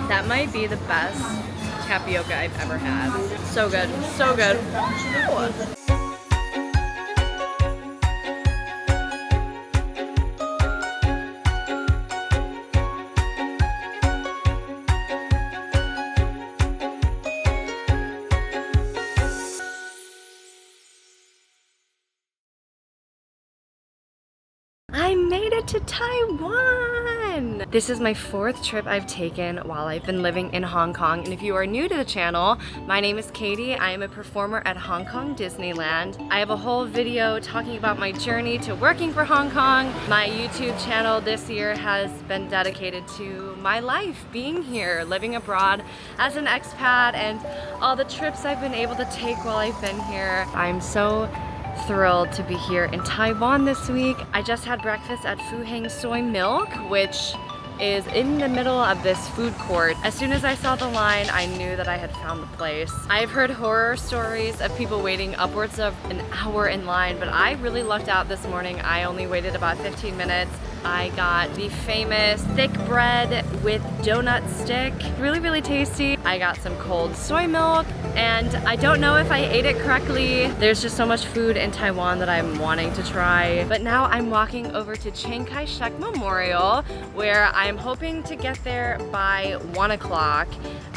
That might be the best tapioca I've ever had. So good, so good. Ooh. I made it to Taiwan! This is my 4th trip I've taken while I've been living in Hong Kong. And if you are new to the channel, my name is Katie. I am a performer at Hong Kong Disneyland. I have a whole video talking about my journey to working for Hong Kong. My YouTube channel this year has been dedicated to my life being here, living abroad as an expat, and all the trips I've been able to take while I've been here. I'm so thrilled to be here in Taiwan this week. I just had breakfast at Fuhang Soy Milk, which is in the middle of this food court. As soon as I saw the line, I knew that I had found the place. I've heard horror stories of people waiting upwards of an hour in line, but I really lucked out this morning. I only waited about 15 minutes. I got the famous thick bread with donut stick. Really, really tasty. I got some cold soy milk, and I don't know if I ate it correctly. There's just so much food in Taiwan that I'm wanting to try. But now I'm walking over to Chiang Kai-shek Memorial, where I'm hoping to get there by 1 o'clock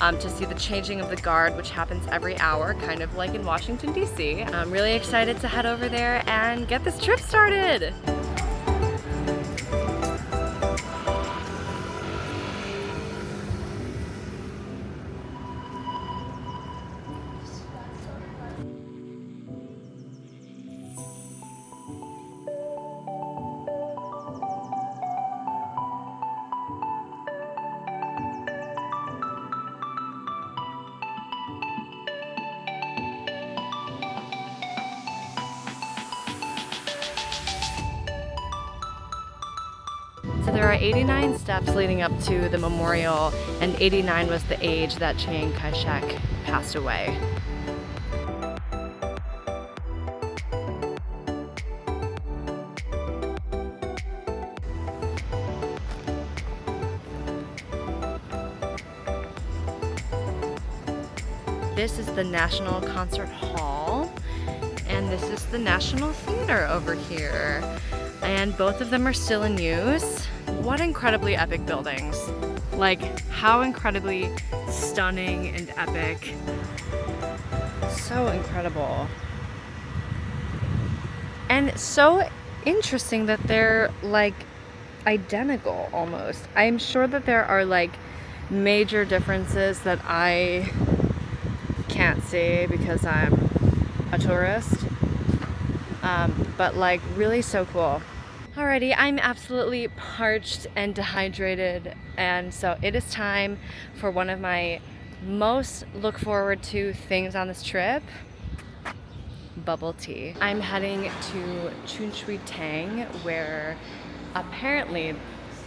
to see the changing of the guard, which happens every hour, kind of like in Washington, D.C. I'm really excited to head over there and get this trip started. So there are 89 steps leading up to the memorial, and 89 was the age that Chiang Kai-shek passed away. This is the National Concert Hall, and this is the National Theater over here. And both of them are still in use. What incredibly epic buildings. Like, how incredibly stunning and epic. So incredible. And so interesting that they're like identical almost. I'm sure that there are like major differences that I can't see because I'm a tourist. But like really so cool. Alrighty, I'm absolutely parched and dehydrated, and so it is time for one of my most look forward to things on this trip: bubble tea. I'm heading to Chun Tang, where apparently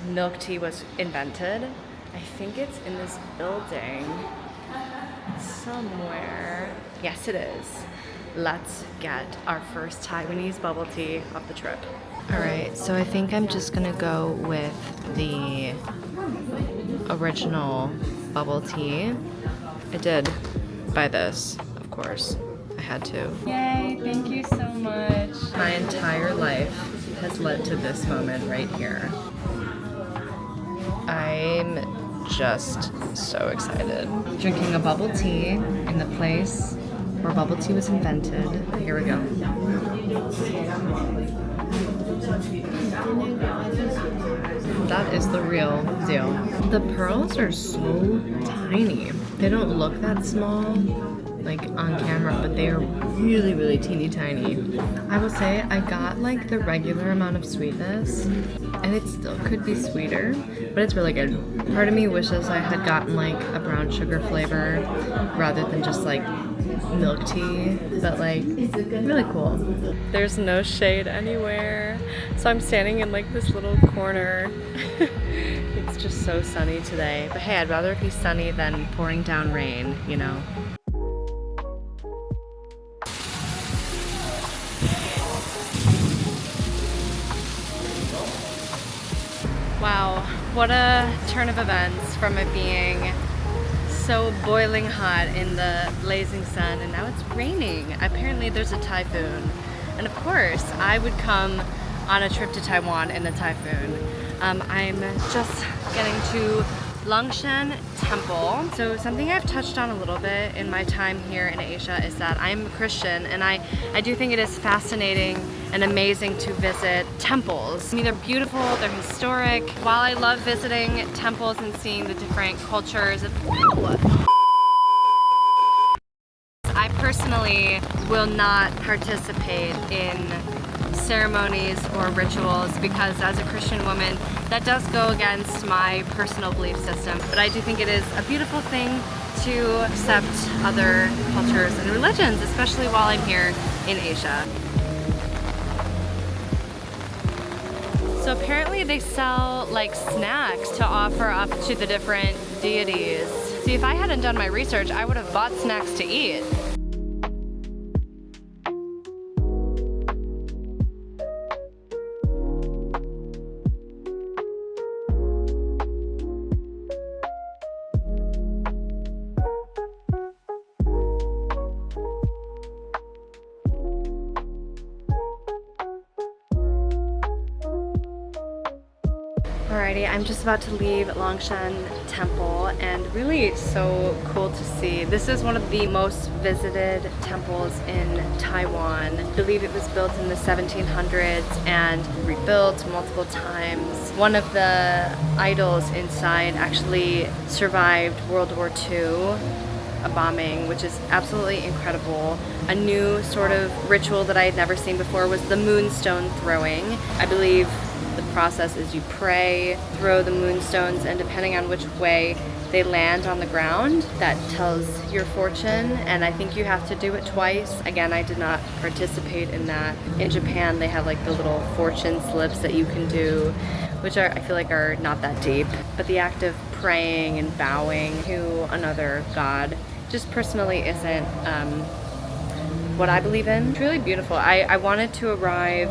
milk tea was invented. I think it's in this building somewhere. Yes, it is. Let's get our first Taiwanese bubble tea of the trip. Alright, so I think I'm just gonna go with the original bubble tea. I did buy this, of course. I had to. Yay, thank you so much. My entire life has led to this moment right here. I'm just so excited. Drinking a bubble tea in the place where bubble tea was invented. Here we go. That is the real deal. The pearls are so tiny. They don't look that small, like on camera, but they are really, really teeny tiny. I will say I got like the regular amount of sweetness, and it still could be sweeter, but it's really good. Part of me wishes I had gotten like a brown sugar flavor rather than just like milk tea, but like really cool. There's no shade anywhere, so I'm standing in like this little corner. It's just so sunny today, but hey, I'd rather it be sunny than pouring down rain, you know. Wow, what a turn of events from it being so boiling hot in the blazing sun, and now it's raining. Apparently there's a typhoon. And of course, I would come on a trip to Taiwan in a typhoon. I'm just getting to Lungshan Temple. So something I've touched on a little bit in my time here in Asia is that I'm a Christian, and I do think it is fascinating and amazing to visit temples. I mean, they're beautiful, they're historic. While I love visiting temples and seeing the different cultures, I personally will not participate in ceremonies or rituals because as a Christian woman, that does go against my personal belief system. But I do think it is a beautiful thing to accept other cultures and religions, especially while I'm here in Asia. So apparently they sell like snacks to offer up to the different deities. See, if I hadn't done my research, I would have bought snacks to eat. Alrighty, I'm just about to leave Lungshan Temple, and really so cool to see. This is one of the most visited temples in Taiwan. I believe it was built in the 1700s and rebuilt multiple times. One of the idols inside actually survived World War II, a bombing, which is absolutely incredible. A new sort of ritual that I had never seen before was the moonstone throwing. I believe the process is you pray, throw the moonstones, and depending on which way they land on the ground, that tells your fortune, and I think you have to do it twice. Again, I did not participate in that. In Japan, they have like the little fortune slips that you can do, which are, I feel like, are not that deep. But the act of praying and bowing to another god just personally isn't what I believe in. It's really beautiful. I wanted to arrive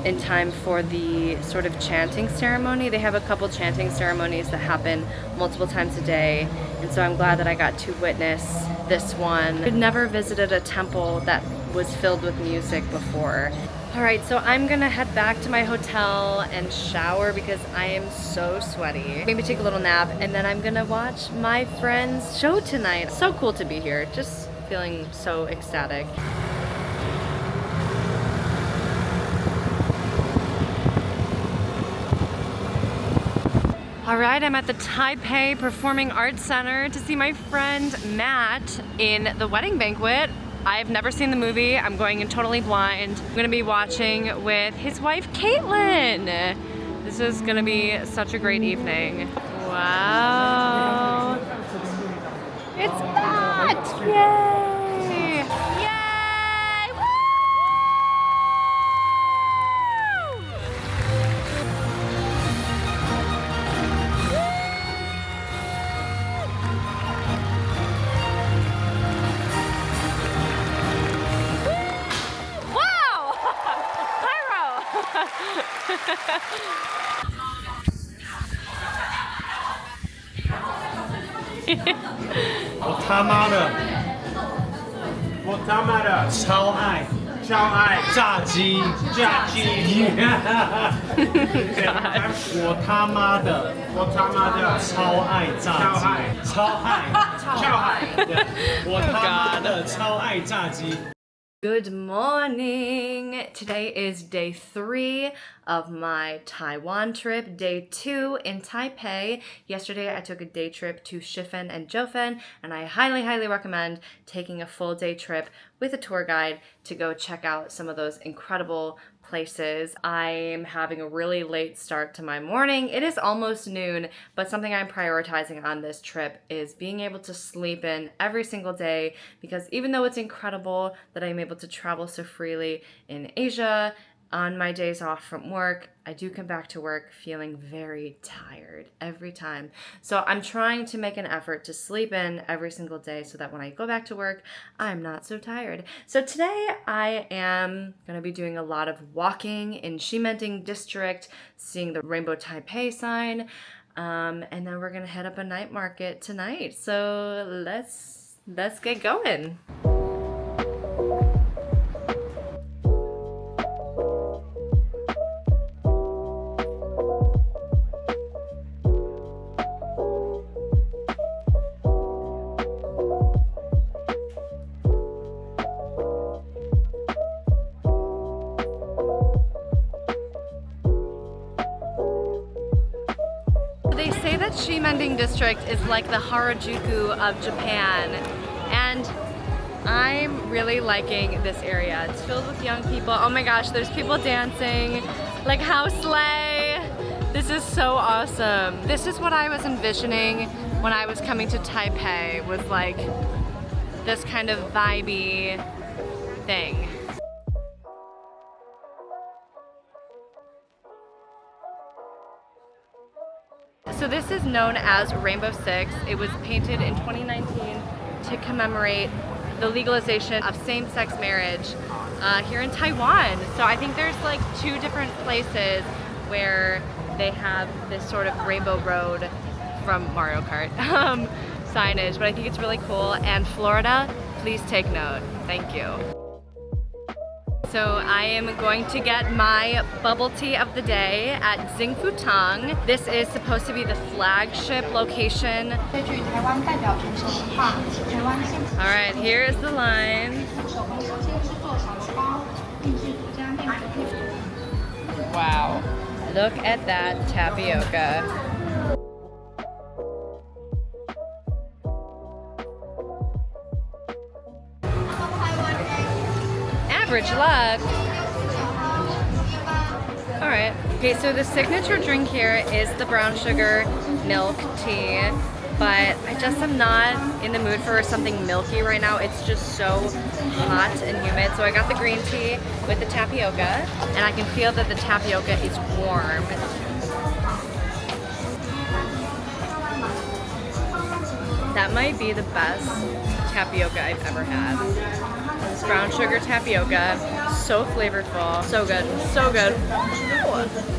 in time for the sort of chanting ceremony. They have a couple chanting ceremonies that happen multiple times a day, and so I'm glad that I got to witness this one. I'd never visited a temple that was filled with music before. Alright, so I'm gonna head back to my hotel and shower because I am so sweaty. Maybe take a little nap, and then I'm gonna watch my friend's show tonight. So cool to be here, just feeling so ecstatic. Alright, I'm at the Taipei Performing Arts Center to see my friend Matt in The Wedding Banquet. I've never seen the movie. I'm going in totally blind. I'm gonna be watching with his wife, Caitlin. This is gonna be such a great evening. Wow. It's Matt! Yay! Yay! Woo! Wow! Pyro! 我他妈的，我他妈的超爱炸鸡，我他妈的超爱炸鸡，我他妈的超爱炸鸡。 Good morning! Today is day 3 of my Taiwan trip, day 2 in Taipei. Yesterday I took a day trip to Shifen and Zhofen, and I highly recommend taking a full day trip with a tour guide to go check out some of those incredible places. I'm having a really late start to my morning. It is almost noon, but something I'm prioritizing on this trip is being able to sleep in every single day, because even though it's incredible that I'm able to travel so freely in Asia, on my days off from work, I do come back to work feeling very tired every time. So I'm trying to make an effort to sleep in every single day so that when I go back to work, I'm not so tired. So today I am going to be doing a lot of walking in Ximending district, seeing the Rainbow Taipei sign. And then we're gonna head up a night market tonight. So let's get going. They say that Ximending district is like the Harajuku of Japan, and I'm really liking this area. It's filled with young people. Oh my gosh, there's people dancing, like house slay. This is so awesome. This is what I was envisioning when I was coming to Taipei, was like this kind of vibey thing. So this is known as Rainbow Six. It was painted in 2019 to commemorate the legalization of same-sex marriage here in Taiwan. So I think there's like 2 different places where they have this sort of rainbow road from Mario Kart signage, but I think it's really cool. And Florida, please take note. Thank you. So I am going to get my bubble tea of the day at Xin Fu Tang. This is supposed to be the flagship location. Alright, here is the line. Wow, look at that tapioca. Average luck. Alright. Okay, so the signature drink here is the brown sugar milk tea, but I just am not in the mood for something milky right now. It's just so hot and humid. So I got the green tea with the tapioca, and I can feel that the tapioca is warm. That might be the best tapioca I've ever had. This brown sugar tapioca, so flavorful, so good, so good. Ooh.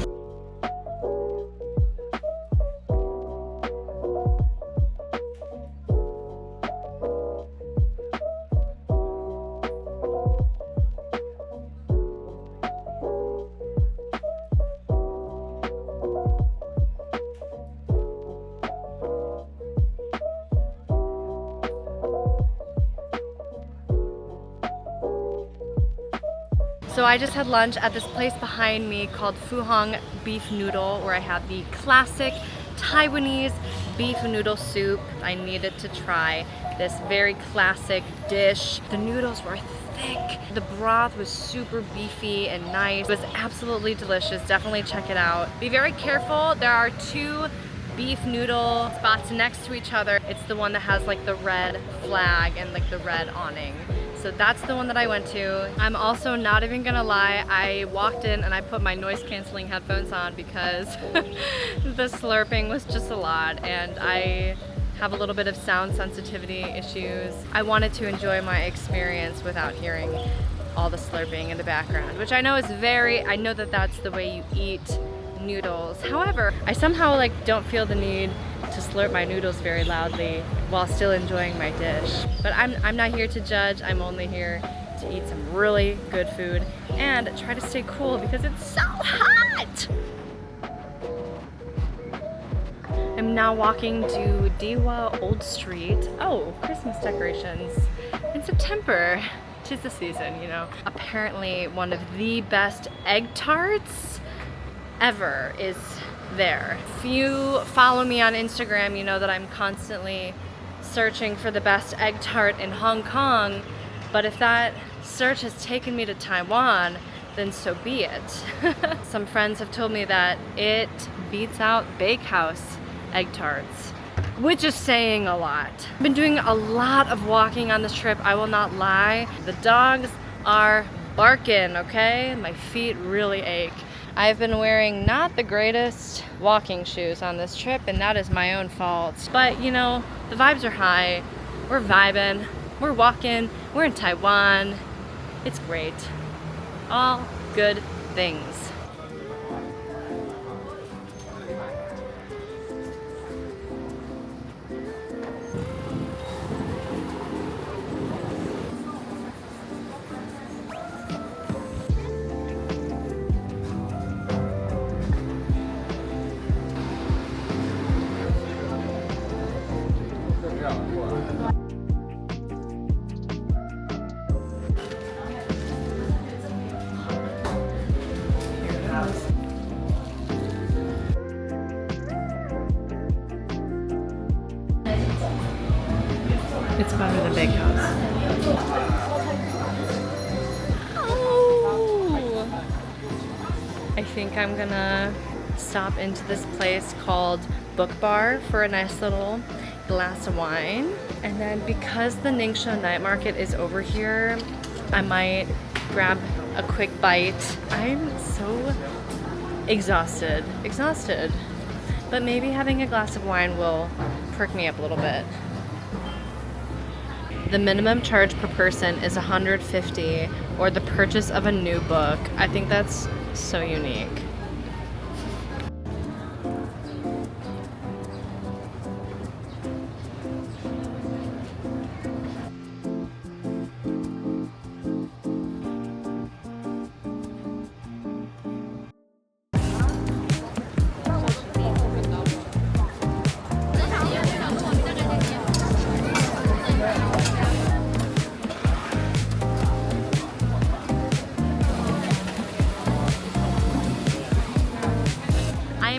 So I just had lunch at this place behind me called Fuhong beef noodle, where I had the classic Taiwanese beef noodle soup. I needed to try this very classic dish. The noodles were thick. The broth was super beefy and nice. It was absolutely delicious. Definitely check it out. Be very careful. There are 2 beef noodle spots next to each other. It's the one that has like the red flag and like the red awning. So that's the one that I went to. I'm also not even gonna lie, I walked in and I put my noise canceling headphones on because the slurping was just a lot, and I have a little bit of sound sensitivity issues. I wanted to enjoy my experience without hearing all the slurping in the background, which I know is I know that that's the way you eat noodles. However, I somehow like don't feel the need to slurp my noodles very loudly while still enjoying my dish. But I'm not here to judge. I'm only here to eat some really good food and try to stay cool because it's so hot. I'm now walking to Dihua Old Street. Oh, Christmas decorations in September. 'Tis the season, you know. Apparently one of the best egg tarts ever is there. If you follow me on Instagram, you know that I'm constantly searching for the best egg tart in Hong Kong, but if that search has taken me to Taiwan, then so be it. Some friends have told me that it beats out bakehouse egg tarts, which is saying a lot. I've been doing a lot of walking on this trip, I will not lie. The dogs are barking, okay? My feet really ache. I've been wearing not the greatest walking shoes on this trip, and that is my own fault. But you know, the vibes are high, we're vibing, we're walking, we're in Taiwan. It's great. All good things. It's better than Bakehouse. Oh! I think I'm gonna stop into this place called Bookbar for a nice little glass of wine. And then because the Ningxia night market is over here, I might grab a quick bite. I'm so exhausted. But maybe having a glass of wine will perk me up a little bit. The minimum charge per person is $150 or the purchase of a new book. I think that's so unique.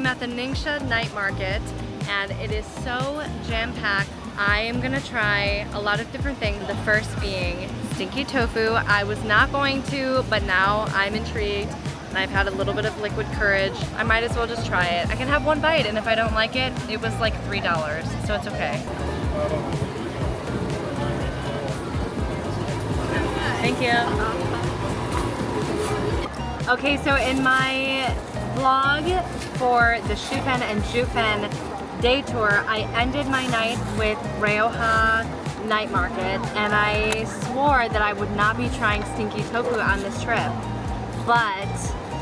At the Ningxia night market and it is so jam-packed. I am gonna try a lot of different things. The first being stinky tofu. I was not going to, but now I'm intrigued and I've had a little bit of liquid courage. I might as well just try it. I can have one bite and if I don't like it, it was like $3, so it's okay. Thank you. Okay, so in my vlog for the Shufen and Jufen day tour, I ended my night with Ryoha night market and I swore that I would not be trying stinky tofu on this trip, but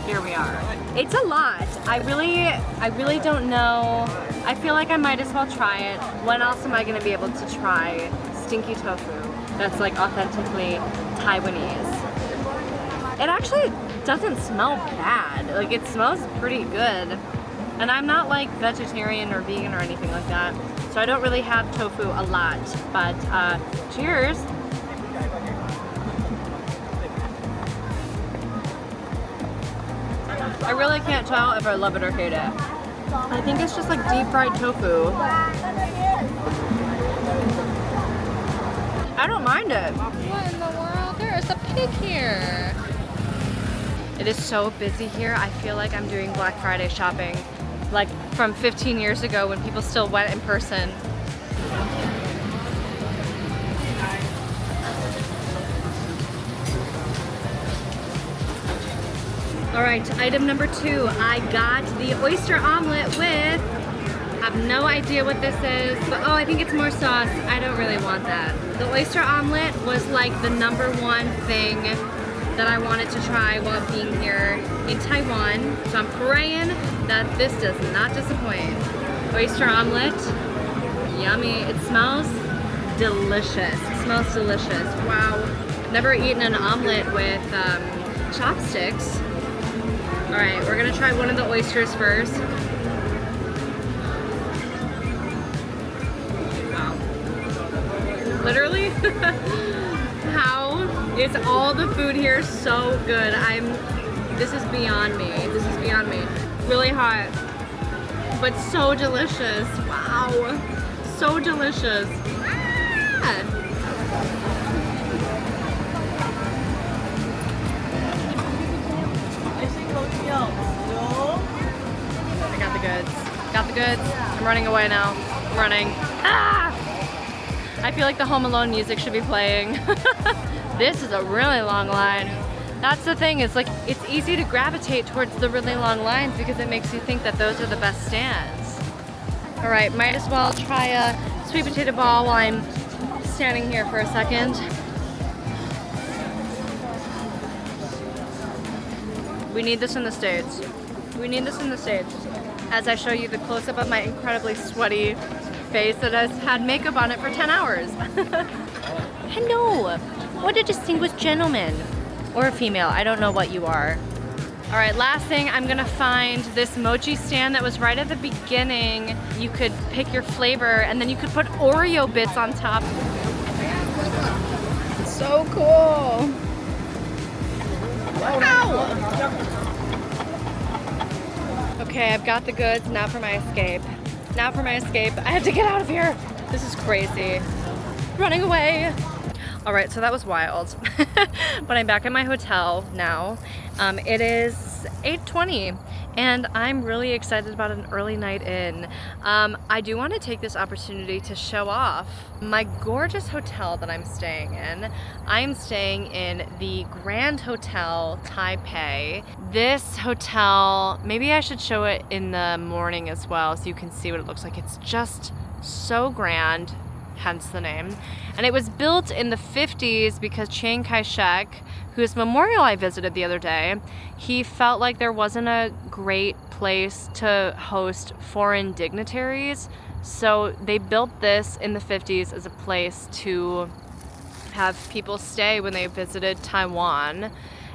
here we are. It's a lot. I really don't know. I feel like I might as well try it. When else am I going to be able to try stinky tofu that's like authentically Taiwanese? It actually doesn't smell bad. Like, it smells pretty good. And I'm not like vegetarian or vegan or anything like that, so I don't really have tofu a lot, but cheers. I really can't tell if I love it or hate it. I think it's just like deep fried tofu. I don't mind it. What in the world? There is a pig here. It is so busy here. I feel like I'm doing Black Friday shopping, like from 15 years ago when people still went in person. All right, item number 2. I got the oyster omelet with, I have no idea what this is, but oh, I think it's more sauce. I don't really want that. The oyster omelet was like the #1 thing that I wanted to try while being here in Taiwan. So I'm praying that this does not disappoint. Oyster omelet, yummy. It smells delicious. It smells delicious. Wow. Never eaten an omelet with chopsticks. All right, we're gonna try one of the oysters first. Wow. Literally, how is all the food here so good? This is beyond me. This is beyond me. Really hot, but so delicious. Wow, so delicious. Ah. I got the goods. Got the goods. I'm running away now. I'm running. Ah! I feel like the Home Alone music should be playing. This is a really long line. That's the thing, it's like, it's easy to gravitate towards the really long lines because it makes you think that those are the best stands. All right, might as well try a sweet potato ball while I'm standing here for a second. We need this in the States. We need this in the States. As I show you the close-up of my incredibly sweaty face that has had makeup on it for 10 hours. Hello, what a distinguished gentleman. Or a female, I don't know what you are. All right, last thing, I'm gonna find this mochi stand that was right at the beginning. You could pick your flavor and then you could put Oreo bits on top. So cool. Ow! Okay, I've got the goods, now for my escape. Now for my escape. I have to get out of here. This is crazy. Running away. All right, so that was wild. But I'm back at my hotel now. It is 8:20 and I'm really excited about an early night in. I do want to take this opportunity to show off my gorgeous hotel that I'm staying in. I am staying in the Grand Hotel Taipei. This hotel, maybe I should show it in the morning as well so you can see what it looks like. It's just so grand, hence the name. And it was built in the 50s because Chiang Shek, whose memorial I visited the other day, he felt like there wasn't a great place to host foreign dignitaries. So they built this in the 50s as a place to have people stay when they visited Taiwan.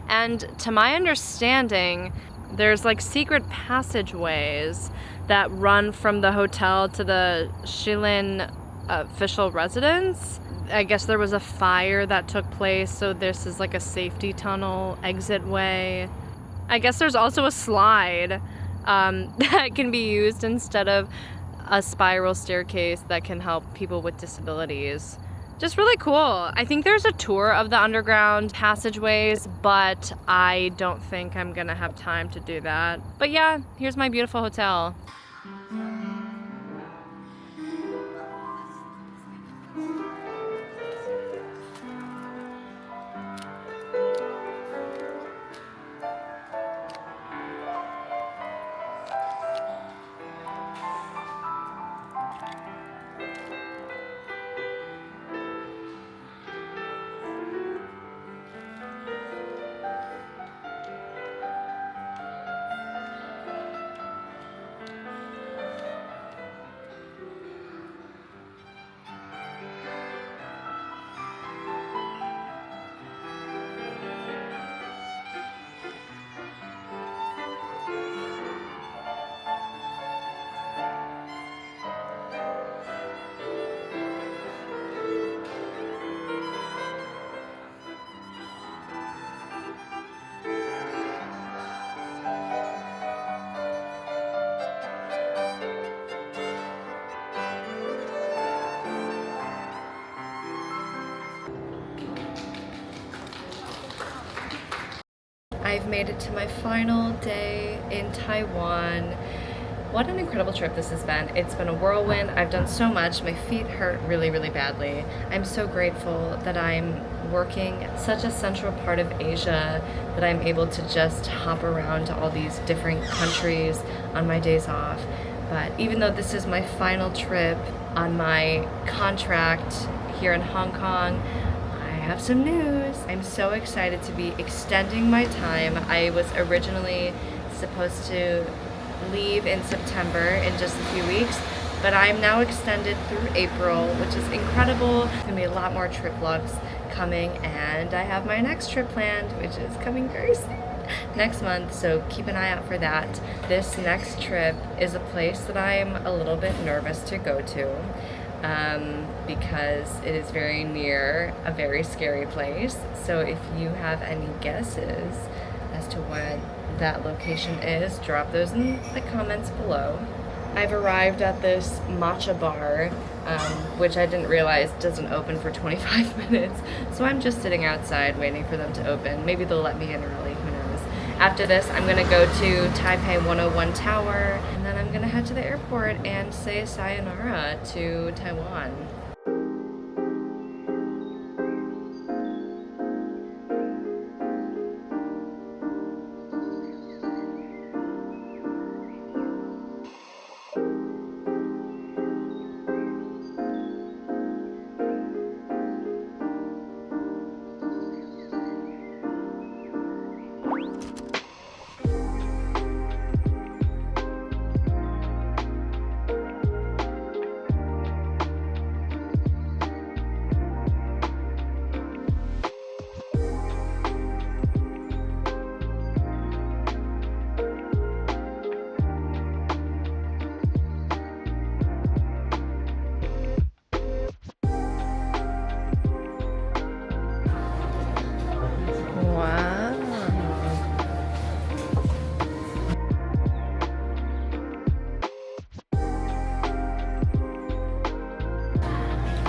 And to my understanding, there's like secret passageways that run from the hotel to the Shilin official residence. I guess there was a fire that took place, so this is like a safety tunnel exit way. I guess there's also a slide that can be used instead of a spiral staircase that can help people with disabilities. Just really cool. I think there's a tour of the underground passageways, but I don't think I'm gonna have time to do that. But yeah, here's my beautiful hotel. I've made it to my final day in Taiwan. What an incredible trip this has been. It's been a whirlwind. I've done so much. My feet hurt really, really badly. I'm so grateful that I'm working such a central part of Asia that I'm able to just hop around to all these different countries on my days off. But even though this is my final trip on my contract here in Hong Kong, I have some news. I'm so excited to be extending my time. I was originally supposed to leave in September in just a few weeks, but I'm now extended through April, which is incredible. There's gonna be a lot more trip vlogs coming, and I have my next trip planned, which is coming very soon, next month, so keep an eye out for that. This next trip is a place that I'm a little bit nervous to go to. Because it is very near a very scary place. So if you have any guesses as to what that location is, drop those in the comments below. I've arrived at this matcha bar, which I didn't realize doesn't open for 25 minutes. So I'm just sitting outside waiting for them to open. Maybe they'll let me in early, who knows. After this, I'm gonna go to Taipei 101 Tower, and then I'm gonna head to the airport and say sayonara to Taiwan.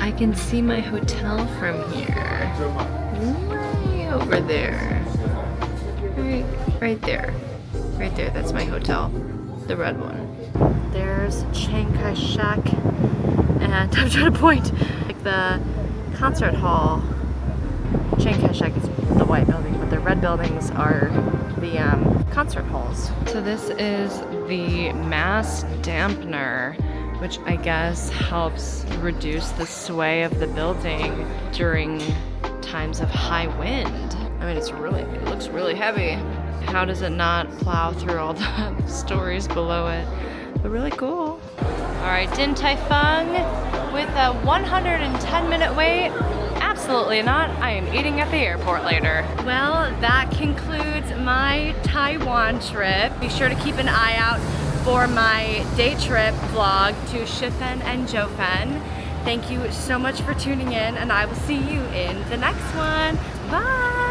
I can see my hotel from here. Way over there. Right there. Right there, that's my hotel. The red one. There's Chiang Kai-shek. And I'm trying to point. Like the concert hall. Chiang Kai-shek is the white building, but the red buildings are the concert halls. So this is the mass dampener, which I guess helps reduce the sway of the building during times of high wind. I mean, it looks really heavy. How does it not plow through all the stories below it? But really cool. All right, Din Tai Fung with a 110-minute wait. Absolutely not. I am eating at the airport later. Well, that concludes my Taiwan trip. Be sure to keep an eye out for my day trip vlog to Shifen and Zhoufan. Thank you so much for tuning in, and I will see you in the next one. Bye!